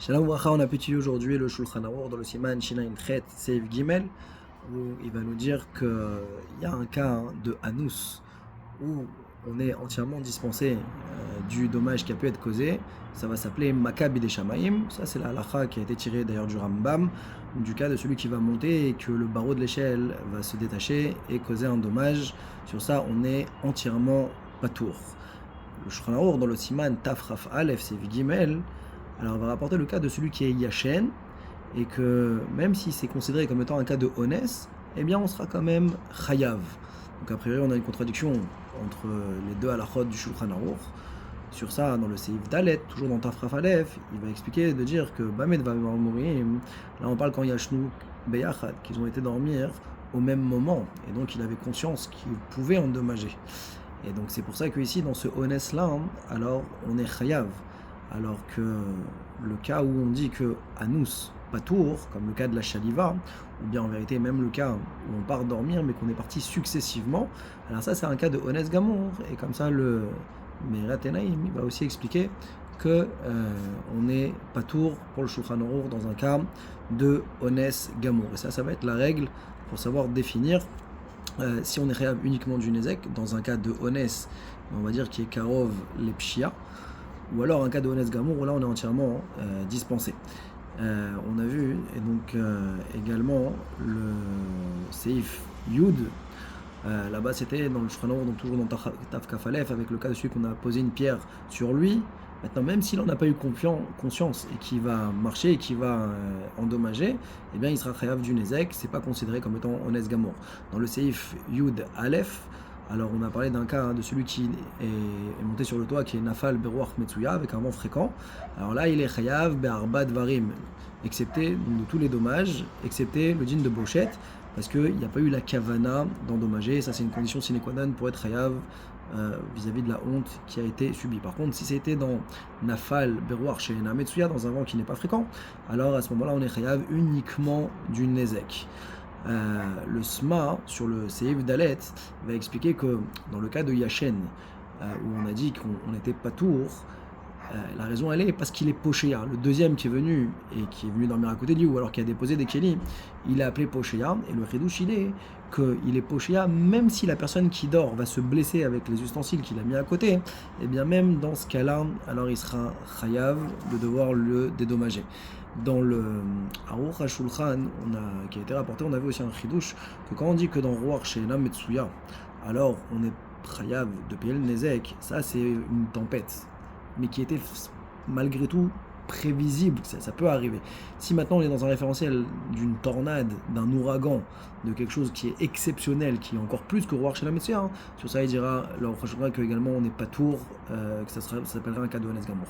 Shalom Bracha, on a pu étudier aujourd'hui le Shulchan Aruch dans le Siman Shinayin Chet Seif Gimel, où il va nous dire qu'il y a un cas de Anus, où on est entièrement dispensé du dommage qui a pu être causé. Ça va s'appeler Maka Bidei Shamayim. Ça, c'est la halakha qui a été tirée d'ailleurs du Rambam, du cas de celui qui va monter et que le barreau de l'échelle va se détacher et causer un dommage. Sur ça, on est entièrement patour. Le Shulchan Aruch dans le Siman Taf Raf Aleph Seif Gimel, alors on va rapporter le cas de celui qui est Yachen, et que même si c'est considéré comme étant un cas de Ones, eh bien on sera quand même Chayav. Donc a priori on a une contradiction entre les deux halachot du Shulchan Aruch. Sur ça, dans le Seif Dalet, toujours dans Tafraf Aleph, il va expliquer de dire que Bamed va mourir. Là on parle quand Yashnu Beyachad, qu'ils ont été dormir au même moment, et donc il avait conscience qu'il pouvait endommager. Et donc c'est pour ça que ici dans ce Ones là, alors on est Chayav. Alors que le cas où on dit que Anus, Patour, comme le cas de la Shaliva, ou bien en vérité même le cas où on part dormir mais qu'on est parti successivement, alors ça c'est un cas de Ones Gamour, et comme ça le Meirat Enaim il va aussi expliquer que on est Patour pour le Shulchan Aruch dans un cas de Ones Gamour. Et ça va être la règle pour savoir définir si on est réel uniquement du Nezek, dans un cas de Ones, on va dire qui est Karov les Pshia, ou alors un cas de Ones Gamour où là on est entièrement dispensé. On a vu, et donc également le Seif Yud, là-bas c'était dans le Shulchan Aruch, donc toujours dans Taf Kaf Aleph, avec le cas de celui qu'on a posé une pierre sur lui. Maintenant, même s'il n'en a pas eu conscience et qu'il va marcher et qu'il va endommager, eh bien il sera chayav du Nezek, c'est pas considéré comme étant Ones Gamour. Dans le Seif Yud Aleph, alors on a parlé d'un cas de celui qui est monté sur le toit, qui est Nafal Beruach Metsuya, avec un vent fréquent. Alors là, il est chayav Be'arba Dvarim, excepté de tous les dommages, excepté le dîn de Bochette, parce qu'il n'y a pas eu la kavana d'endommager, et ça c'est une condition sine qua non pour être chayav vis-à-vis de la honte qui a été subie. Par contre, si c'était dans Nafal Beruach chez Metsuya, dans un vent qui n'est pas fréquent, alors à ce moment-là on est chayav uniquement du Nezek. Le SMA sur le Seif Dalet va expliquer que dans le cas de Yachen, où on a dit qu'on n'était pas tour, la raison elle est parce qu'il est Poshéa. Le deuxième qui est venu et qui est venu dormir à côté de lui, ou alors qui a déposé des kélis, il est appelé Poshéa, et le Chidouche il est qu'il est Poshéa même si la personne qui dort va se blesser avec les ustensiles qu'il a mis à côté, et bien même dans ce cas-là, alors il sera Chayav de devoir le dédommager. Dans le Aruch HaShulchan qui a été rapporté, on avait aussi un chidouche que quand on dit que dans Ruach She'ena Metsuya, alors on est Chayav de payer le Nezek, ça c'est une tempête, mais qui était malgré tout prévisible, ça peut arriver. Si maintenant on est dans un référentiel d'une tornade, d'un ouragan, de quelque chose qui est exceptionnel, qui est encore plus que Ruach She'ena Metsuya, sur ça il dira, alors que également on n'est pas tour, que ça s'appellerait un cas de Ones Gamour.